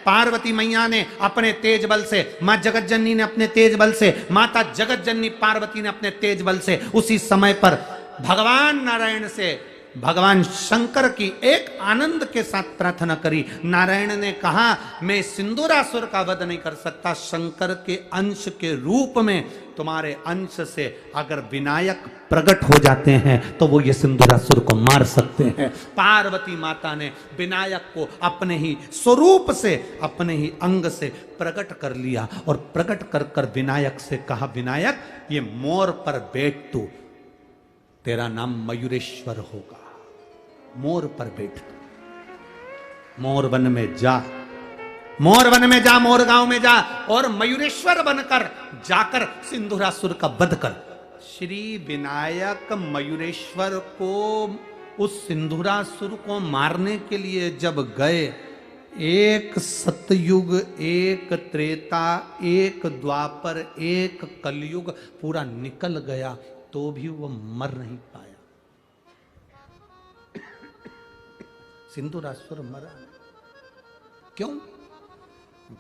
पार्वती मैया ने अपने तेज बल से, मां जगत जननी ने अपने तेज बल से, माता जगत जननी पार्वती ने अपने तेज बल से उसी समय पर भगवान नारायण से भगवान शंकर की एक आनंद के साथ प्रार्थना करी। नारायण ने कहा मैं सिंदूरासुर का वध नहीं कर सकता, शंकर के अंश के रूप में तुम्हारे अंश से अगर विनायक प्रकट हो जाते हैं तो वो ये सिंदूरासुर को मार सकते हैं। पार्वती माता ने विनायक को अपने ही स्वरूप से, अपने ही अंग से प्रकट कर लिया और प्रकट कर कर विनायक से कहा, विनायक ये मोर पर बैठ, तू तेरा नाम मयूरेश्वर होगा, मोर पर बैठ, मोर वन में जा, मोर वन में जा, मोर गांव में जा और मयूरेश्वर बनकर जाकर सिंदूरासुर का वध कर। श्री विनायक मयूरेश्वर को, उस सिंदूरासुर को मारने के लिए जब गए, एक सतयुग, एक त्रेता, एक द्वापर, एक कलयुग पूरा निकल गया तो भी वो मर नहीं पाया। सिंदूरासुर मरा क्यों?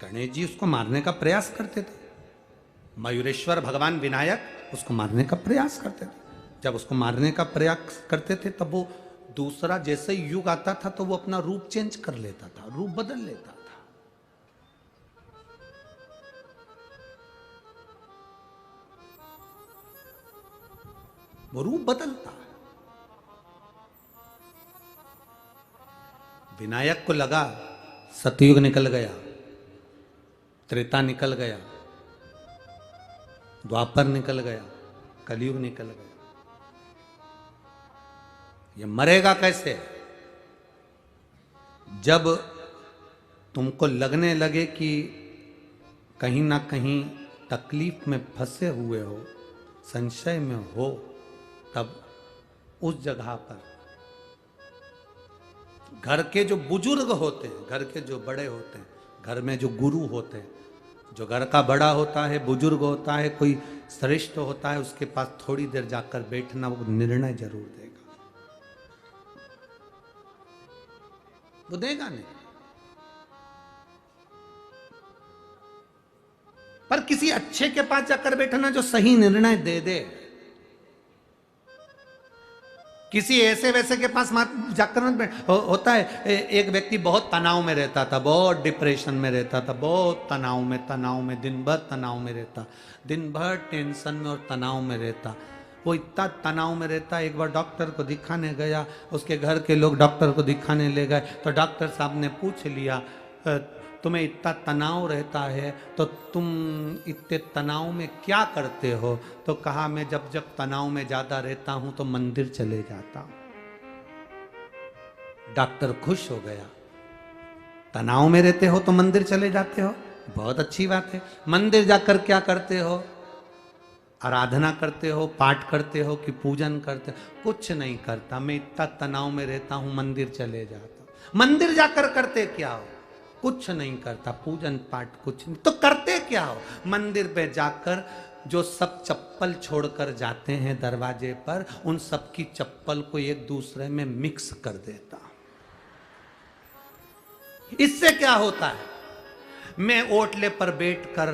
गणेश जी उसको मारने का प्रयास करते थे, मयूरेश्वर भगवान विनायक उसको मारने का प्रयास करते थे। जब उसको मारने का प्रयास करते थे तब वो दूसरा जैसे युग आता था तो वो अपना रूप चेंज कर लेता था, रूप बदल लेता था। वो रूप बदलता। विनायक को लगा सतयुग निकल गया, त्रेता निकल गया, द्वापर निकल गया, कलयुग निकल गया, ये मरेगा कैसे? जब तुमको लगने लगे कि कहीं ना कहीं तकलीफ में फंसे हुए हो, संशय में हो, तब उस जगह पर घर के जो बुजुर्ग होते हैं, घर के जो बड़े होते हैं, घर में जो गुरु होते हैं, जो घर का बड़ा होता है, बुजुर्ग होता है, कोई श्रेष्ठ होता है, उसके पास थोड़ी देर जाकर बैठना, वो निर्णय जरूर देगा। वो देगा नहीं, पर किसी अच्छे के पास जाकर बैठना जो सही निर्णय दे दे। किसी ऐसे वैसे के पास जाकर होता है। एक व्यक्ति बहुत तनाव में रहता था, बहुत डिप्रेशन में रहता था, बहुत तनाव में दिन भर तनाव में रहता, दिन भर टेंशन में और तनाव में रहता। वो इतना तनाव में रहता, एक बार डॉक्टर को दिखाने गया, उसके घर के लोग डॉक्टर को दिखाने ले गए तो डॉक्टर साहब ने पूछ लिया, तुम्हें इतना तनाव रहता है तो तुम इतने तनाव में क्या करते हो? तो कहा मैं जब जब तनाव में ज्यादा रहता हूं तो मंदिर चले जाता हूं। डॉक्टर खुश हो गया, तनाव में रहते हो तो मंदिर चले जाते हो, बहुत अच्छी बात है। मंदिर जाकर क्या करते हो? आराधना करते हो, पाठ करते हो कि पूजन करते हो? कुछ नहीं करता, मैं इतना तनाव में रहता हूं, मंदिर चले जाता हूं। मंदिर जाकर करते क्या हो? कुछ नहीं करता, पूजन पाठ कुछ नहीं। तो करते क्या हो? मंदिर पे जाकर जो सब चप्पल छोड़कर जाते हैं दरवाजे पर, उन सब की चप्पल को एक दूसरे में मिक्स कर देता। इससे क्या होता है? मैं ओटले पर बैठकर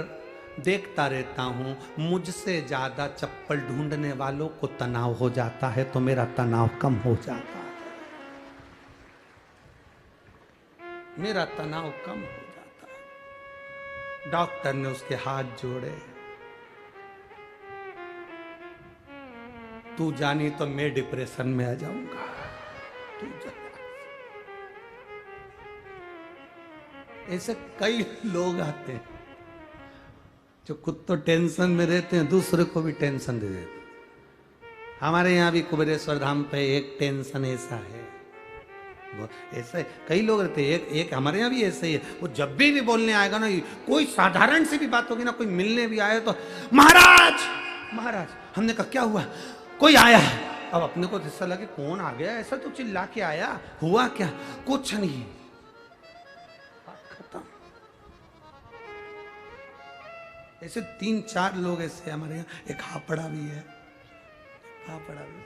देखता रहता हूं, मुझसे ज्यादा चप्पल ढूंढने वालों को तनाव हो जाता है तो मेरा तनाव कम हो जाता है, मेरा तनाव कम हो जाता है। डॉक्टर ने उसके हाथ जोड़े, तू जानी तो मैं डिप्रेशन में आ जाऊंगा, तू जा। ऐसे कई लोग आते हैं जो खुद तो टेंशन में रहते हैं, दूसरे को भी टेंशन दे देते। हमारे यहाँ भी कुबेरेश्वर धाम पे एक टेंशन ऐसा है, ऐसे कई लोग रहते हैं। एक हमारे यहाँ भी ऐसे ही है, वो जब भी बोलने आएगा ना, कोई साधारण सी भी बात होगी ना, कोई मिलने भी आए तो महाराज महाराज। हमने कहा क्या हुआ? कोई आया। अब अपने को ऐसा लगे कौन आ गया, ऐसा तो चिल्ला के आया, हुआ क्या? कुछ नहीं, खत्म। ऐसे 3-4 लोग ऐसे हमारे यहाँ। एक हापड़ा भी है, हापड़ा भी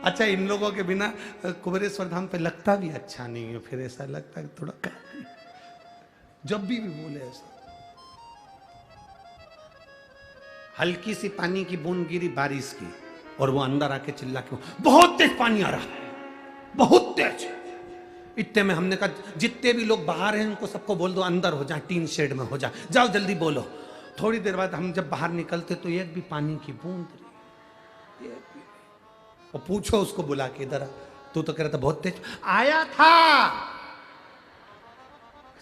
अच्छा, इन लोगों के बिना कुबेरेश्वर धाम पे लगता भी अच्छा नहीं है, फिर ऐसा लगता है थोड़ा जब भी बोले ऐसा। हल्की सी पानी की बूंद गिरी बारिश की और वो अंदर आके चिल्ला के बहुत तेज पानी आ रहा है, बहुत तेज। इतने में हमने कहा जितने भी लोग बाहर हैं उनको सबको बोल दो अंदर हो जाए, टीन शेड में हो जाए, जाओ जल्दी बोलो। थोड़ी देर बाद हम जब बाहर निकलते तो एक भी पानी की बूंद नहीं। और पूछो उसको बुला के, इधर तू तो कह रहा था बहुत तेज आया था,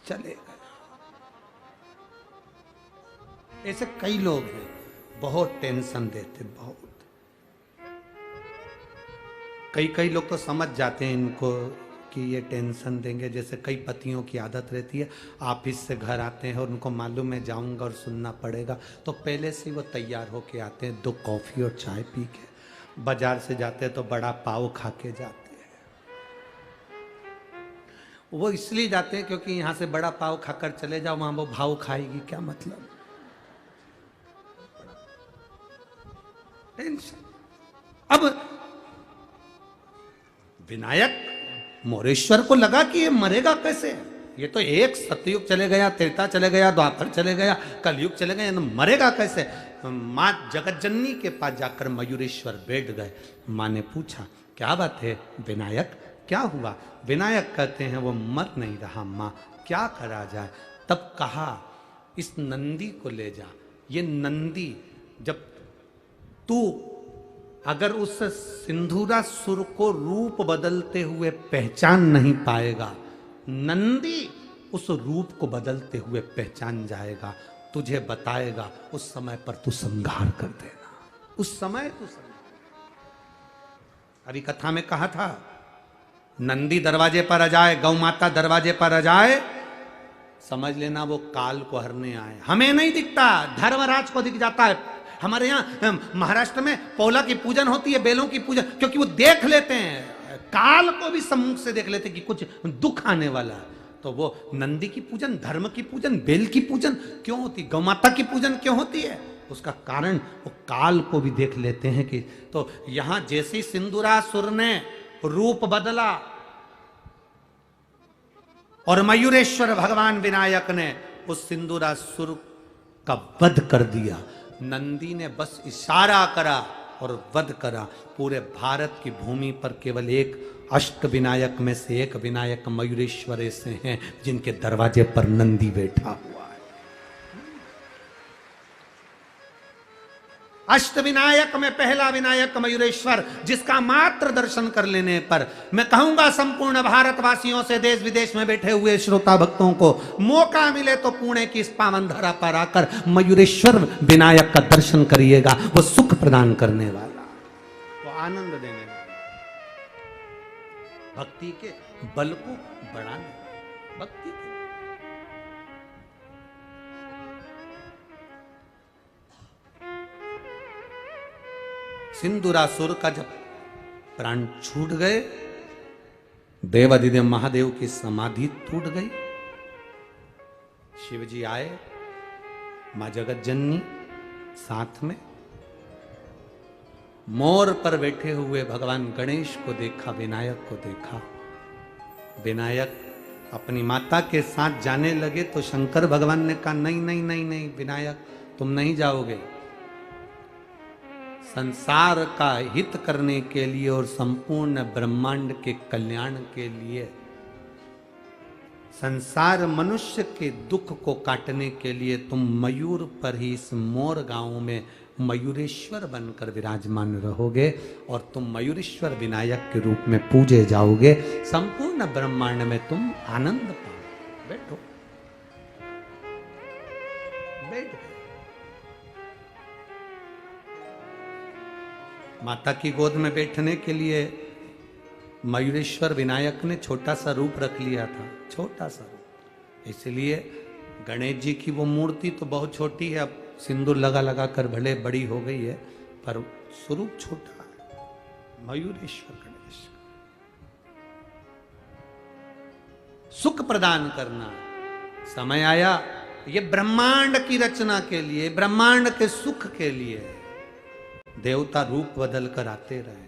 चलेगा। ऐसे कई लोग हैं बहुत टेंशन देते, बहुत। कई लोग तो समझ जाते हैं इनको कि ये टेंशन देंगे। जैसे कई पतियों की आदत रहती है, ऑफिस से घर आते हैं और उनको मालूम है जाऊंगा और सुनना पड़ेगा, तो पहले से ही वो तैयार होके आते हैं, 2 कॉफी और चाय पी के। बाजार से जाते हैं तो बड़ा पाव खा के जाते हैं। वो इसलिए जाते हैं क्योंकि यहां से बड़ा पाव खाकर चले जाओ, वहां वो भाव खाएगी, क्या मतलब। टेंशन। अब विनायक मोरेश्वर को लगा कि ये मरेगा कैसे, ये तो एक सतयुग चले गया, त्रेता चले गया, द्वापर चले गया, कलयुग चले गए, तो मरेगा कैसे। माँ जगतजननी के पास जाकर मयूरेश्वर बैठ गए। माँ ने पूछा क्या बात है विनायक, क्या हुआ। विनायक कहते हैं वो मर नहीं रहा माँ, क्या करा जाए। तब कहा इस नंदी को ले जा। ये नंदी, जब तू अगर उस सिंधुरासुर को रूप बदलते हुए पहचान नहीं पाएगा, नंदी उस रूप को बदलते हुए पहचान जाएगा, तुझे बताएगा, उस समय पर तू संहार कर देना, उस समय तू संहार। अभी कथा में कहा था नंदी दरवाजे पर आ जाए, गौ माता दरवाजे पर आ जाए, समझ लेना वो काल को हरने आए। हमें नहीं दिखता, धर्मराज को दिख जाता है। हमारे यहाँ महाराष्ट्र में पौला की पूजन होती है, बेलों की पूजन, क्योंकि वो देख लेते हैं, काल को भी सम्मुख से देख लेते हैं कि कुछ दुख आने वाला है। तो वो नंदी की पूजन, धर्म की पूजन, बेल की पूजन क्यों होती, गौ माता की पूजन क्यों होती है, उसका कारण वो काल को भी देख लेते हैं कि। तो यहां जैसे सिंदूरासुर ने रूप बदला और मयूरेश्वर भगवान विनायक ने उस सिंदूरासुर का वध कर दिया। नंदी ने बस इशारा करा और वध करा। पूरे भारत की भूमि पर केवल एक अष्ट विनायक में से एक विनायक मयूरेश्वर ऐसे हैं जिनके दरवाजे पर नंदी बैठा हुआ है। अष्ट विनायक में पहला विनायक मयूरेश्वर, जिसका मात्र दर्शन कर लेने पर मैं कहूंगा संपूर्ण भारतवासियों से, देश विदेश में बैठे हुए श्रोता भक्तों को मौका मिले तो पुणे की इस पावन धरा पर आकर मयूरेश्वर विनायक का दर्शन करिएगा। वो सुख प्रदान करने वाला, वो आनंद देने वाला, भक्ति के बल को बढ़ाने, भक्ति के। सिंदूरासुर का जब प्राण छूट गए, देवाधिदेव महादेव की समाधि टूट गई, शिव जी आए, मां जगतजननी साथ में, मोर पर बैठे हुए भगवान गणेश को देखा, विनायक को देखा। विनायक अपनी माता के साथ जाने लगे तो शंकर भगवान ने कहा नहीं नहीं नहीं नहीं विनायक, तुम नहीं जाओगे। संसार का हित करने के लिए और संपूर्ण ब्रह्मांड के कल्याण के लिए, संसार मनुष्य के दुख को काटने के लिए तुम मयूर पर ही इस मोर गांव में मयूरेश्वर बनकर विराजमान रहोगे और तुम मयूरेश्वर विनायक के रूप में पूजे जाओगे। संपूर्ण ब्रह्मांड में तुम आनंद पाओ। बैठो, बैठ। माता की गोद में बैठने के लिए मयूरेश्वर विनायक ने छोटा सा रूप रख लिया था, छोटा सा रूप। इसलिए गणेश जी की वो मूर्ति तो बहुत छोटी है, अब सिंदूर लगा लगा कर भले बड़ी हो गई है, पर स्वरूप छोटा है। मयूरेश्वर गणेश सुख प्रदान करना, समय आया ये ब्रह्मांड की रचना के लिए, ब्रह्मांड के सुख के लिए देवता रूप बदल कर आते रहे।